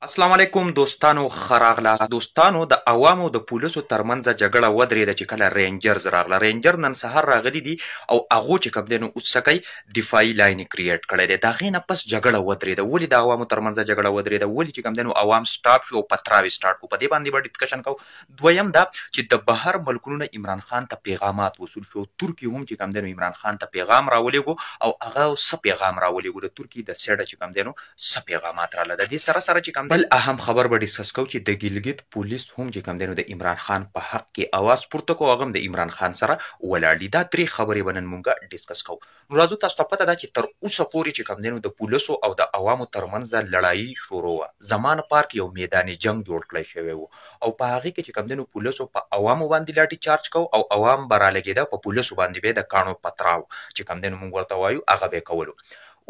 السلام علیکم دوستانو خراغله دوستانو د عوامو د پولیسو ترمنځ جګړه ودرېده چې کله رینجرز راغله رینجر نن سهار راغلي دي او هغو چې کوم دی نو اوس څه کوي دفاعي لاین یې کریټ کړی دی د هغې نه پس جګړه ودرېده ولې د عوامو ترمنځ جګړه ودرېده ولې چې کوم دی نو عوام سټاپ شو او پتراوې سټارټ کړو په دې باندې به ډسکشن کوو دویم دا چې د بهر ملکونو نه عمران خان ته پیغامات وصول شو ترکي هم چې کوم دی نو عمران خان ته پیغام راولېږو او هغه څه پیغام راولېږو د ترکي د سیډه چې کوم دی نو څه پیغامات راله د دې سره چې کوم بل اهم خبر به ډیسکس کوو چې د ګیلګت پولیس هم چې کوم دی نو د عمران خان په حق کې اواز پورته کوو هغه هم د عمران خان سره ولاړ دي دا درې خبرې به نن مونږ ډیسکس کوو نو راځو تاسو ته پته ده چې تر اوسه پورې چې کوم دی نو د پولیسو او د عوامو ترمنځ د لړایي شروع وه زمان پارک یو میدان جنگ جوړ کړی شوی و او په هغې کې چې کوم دی نو پولیسو په عوامو باندې لاټي چارج کوو او عوام به رالګېده په پولیسو باندې به د کاڼو پتراو چې کوم دی نو مونږ ورته وایو هغه به یې کولو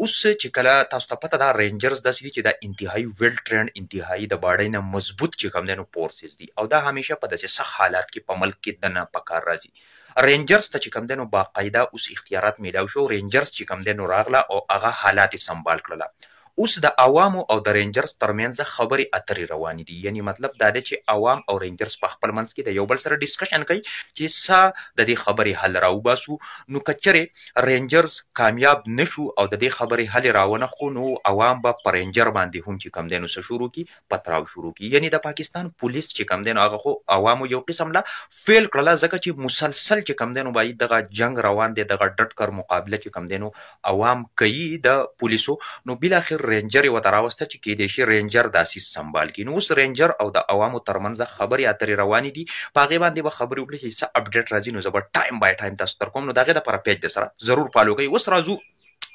اوس چې کله تاسو ته پته ده رینجرز داسې دي چې دا انتهایی ویل ټرینډ انتهایی د باډۍ نه مضبوط چې کوم دی نو فورسز دي او دا همیشه په داسې سخت حالات کې په ملک کې دننه په کار راځي رینجرز ته چې کوم دی نو باقاعده اوس اختیارات میلاو شو رینجرز چې کوم دی نو راغله او هغه حالات یې سنبال کړله اوس د عوامو او د رینجرز ترمنځ خبرې اترې روانې دي یعنی مطلب دا دی چې عوام او رینجرز په خپل منځ کې د یو بل سره ډسکشن کوي چې څه د دې خبرې حل راوباسو نو که چیرې رینجرز کامیاب نشو او د دې خبرې حل راونه خو نو عوام به په رینجر باندې هم چې کم دی نو څه شروع کړي پتراو شروع کړي یعنی د پاکستان پولیس چې کم دی نو هغه خو عوامو یو قسم لا فیل کړله ځکه چې مسلسل چې کم دی نو باید دغه جنگ روان دی دغه ډټ کر مقابله چې کم دی نو عوام کوي د پولیسو نو بالاخره رینجر یې ورته راوسته چې کیدای شي رینجر داسې سنبال کړي نو اوس رینجر او د عوامو ترمنځ خبرې اترې روانې دي په هغې باندې به خبرې وکړي چې څه اپډیټ راځي نو زه به ټایم بای ټایم تاسو ته درکوم نو د هغې دپاره پیج درسره ضرور فالو کوئ اوس راځو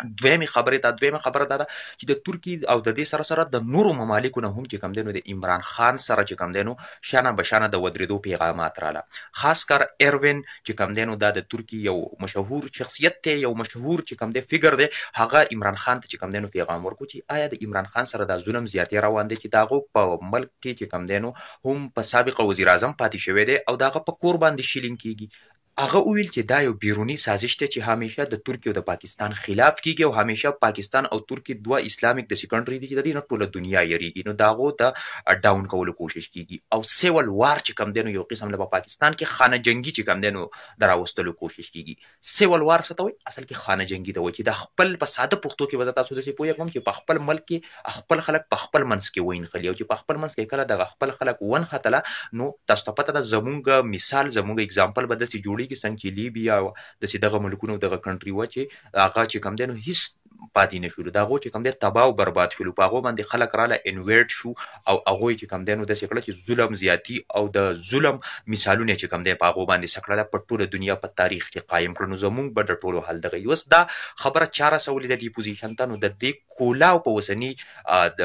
دویمه خبره دا ده چې د ترکی او د دې سره سره د نورو ممالکو نه هم چې کم دی نو د عمران خان سره چې کم دی نو شانه بشانه د ودرېدو پیغامات رااله خاص کر ایروین چې کم دی نو دا د ترکی یو مشهور شخصیت دی یو مشهور چې کم دی فیګر دی هغه عمران خان ته چې کم دی نو پیغام ورکړو چې آیا د عمران خان سره د ظلم زیاتې روان دی چې داغه په ملک کې چې کم دی نو هم په سابق وزیر اعظم پاتې شوی دی او داغه په کور باندې شیلینګ کیږي هغه وویل چې دا یو بیرونی سازش دی چې همیشه د ترکیه او د پاکستان خلاف کیږي او همیشه پاکستان او ترکیه دوه اسلامیک د سیکنډری دي چې د دې نه ټوله دنیا یریږي نو داغو ته ډاون کولو کوشش کیږي او سیول وار چې کم دی نو یو قسم له پاکستان کې خانه جنگي چې کم دی نو دراوستلو کوشش کیږي سیول وار څه ته وایي اصل کې خانه جنگي ته وایي چې د خپل په ساده پښتو کې وزه تاسو داسې پوهیږم چې په خپل ملک کې خپل خلک په خپل منځ کې وینخلي او چې په خپل منځ کې کله د خپل خلک ونختله نو تاسو ته پته ده زمونږ مثال زمونږ اگزامپل به داسې جوړیږي څنګه چې لیبیا یا داسې دغه ملکونو دغه کنټري وه چې هغه چې کوم دی نو هیڅ پاتې نه شول د هغو چې کوم دی تباه او برباد شول په هغو باندې خلک راله انویټ شو او هغوی چې کوم دی نو داسې کړه چې ظلم زیاتي او د ظلم مثالونه چې کوم دی په هغو باندې څه کړله په ټوله دنیا په تاریخ کې قایم کړه نو زمونږ به د ټولو حل دغه اوس دا خبره چا رسولې ده دې پوزیشن ته نو د دې کولاو په اوسني د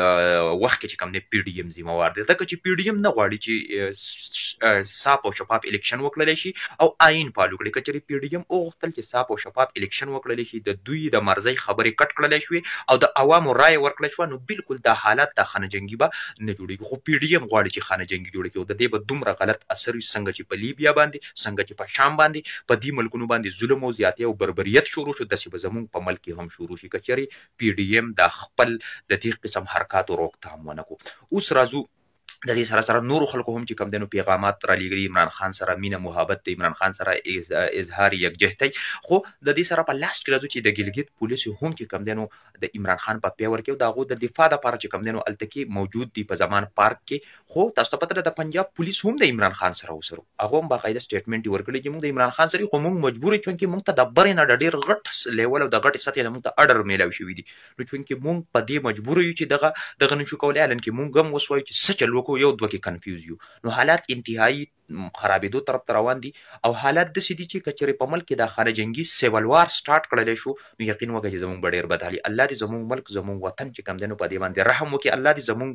وخت کې چې کوم دی پی ډي ایم ذمهوار دی ځکه چې پی ډي ایم نه غواړي چې صاف او شفاف الیکشن وکړلی شي او آئین فالو کړي که چېرې پی ډي ایم وغوښتل چې صاف او شفاف الیکشن وکړلی شي د دوی د مرضۍ خبرې کټ کړلی شوې او د عوامو رایه ورکړلی شوه نو بالکل دا حالات دا خانه جنګي به نه جوړېږي خو پی ډي ایم غواړي چې خانه جنګي جوړه کړي او د دې به دومره غلط اثر وي څنګه چې په لیبیا باندې څنګه چې په شام باندې په دې ملکونو باندې ظلم او زیاتې او بربریت شروع شو داسې به زموږ په ملک کې هم شروع شي که چېرې پی ډي ایم دا خپل د دې قسم حرکاتو روکتام ونه کړو اوس راځو د دې سره سره نورو خلکو هم چې کم دی نو پیغامات رالیږلي عمران خان سره مینه محبت د عمران خان سره اظهار یکجهتۍ خو د دې سره په لاست کې راځو چې د ګیلګت پولیسو هم چې کم دی نو د عمران خان په پیور کې د هغو د دفاع دپاره چې کم دی نو هلته کې موجود دي په زمان پارک کې خو تاسو ته پته ده د پنجاب پولیس هم د عمران خان سره وسرو هغه هم باقاعده سټیټمنټ یې ورکړی چې موږ د عمران خان سره خو موږ مجبور یو چونکې موږ ته د برې نه د ډېر غټ لیول او د غټې سطحې نه موږ ته اډر میلاو شوي دي نو چونکې موږ په دې مجبور یو چې دغه نشو کولی الان کې موږ هم اوس وایو چې څه چل وکړو یو دوه کې کنفیوز یو نو حالات انتهایی خرابېدو طرف ته روان دي او حالات داسې دي چې که چېرې په ملک کې دا خانه جنګي سیول وار سټارټ کړلی شو نو یقین وکړه چې زموږ به ډېر بد حالي الله دې زموږ ملک زموږ وطن چې کوم دی نو په دې باندې رحم وکړي الله دې زموږ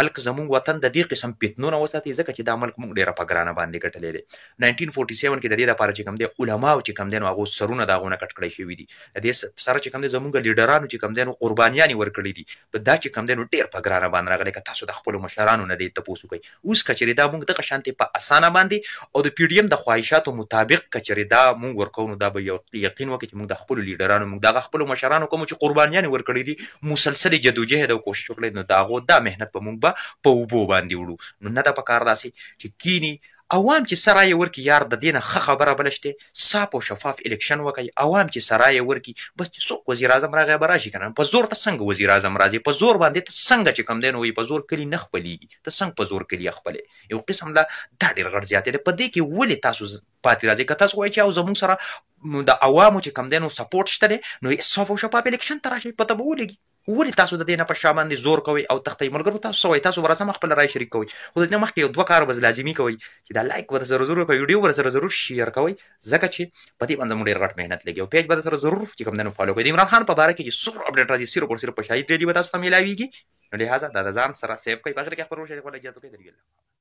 ملک زموږ وطن د دې قسم فتنو نه وساتي ځکه چې دا ملک موږ ډېره په ګرانه باندې ګټلی دی 1947 کې د دې لپاره چې کوم دی علماو چې کوم دی نو هغو سرونه د هغو نه کټ کړی شوي دي د دې سره چې کوم دی زموږ لیډرانو چې کوم دی نو قربانیانې ورکړي دي دا چې کوم دی نو ډېر په ګرانه باندې راغلی که تاسو د خپلو مشرانو نه دې تپوس وکړئ اوس که چېرې دا موږ دغه شانتې په په اسانه باندې او د پی ډی ایم د خواهشاتو مطابق کچري دا مونږ ورکو نو دا به یو یقین وکړي چې مونږ د خپل لیډرانو مونږ د خپل مشرانو کوم چې قربانیان ورکړي دي مسلسل جدوجهد او کوشش وکړي نو دا مهنت په مونږ به په اوبو باندې وړو نو نه دا په کار داسي چې کینی عوام چې سرای ورکی یار د دینه خبره بلشته صاف او شفاف الیکشن وکي عوام چې سرای ورکی بس چې څوک وزیر اعظم راغی براشي کنه په زور ته څنګه وزیر اعظم راځي په زور باندې ته څنګه چې کم دین وي په زور کلی نه خپلېږي ته څنګه په زور کلی خپلې یو قسم لا دا ډېر غړ زیاتې ده په دې کې ولې تاسو پاتې راځي که تاسو وایئ چې او زموږ سره د عوامو چې کم دینو سپورټ شته دی نو صاف او شفاف الیکشن ته راشئ پته به ولګي ولې تاسو د دې نه په شا باندې زور کوئ او تختئ ملګرو تاسو څه وایئ تاسو به راسم خپله رای شریک کوئ خو د دې نه مخکې یو 2 کار به لازمي کوئ چې دا لایک به درسره ضرور کوئ ویډیو به درسره ضرور شیر کوئ ځکه چې په دې باندې موږ ډېر غټ مهنت لګي او پیج به درسره ضرور چې کوم دی نو فالو کوئ د عمران خان په باره کې چې څومره اپډیټ راځي صرف او صرف په شاهد ریډي به تاسو ته میلاویږي نو لهذا دا د ځان سره سیف کوئ په اخر کې خپل ورشه خپل اجازه کوئ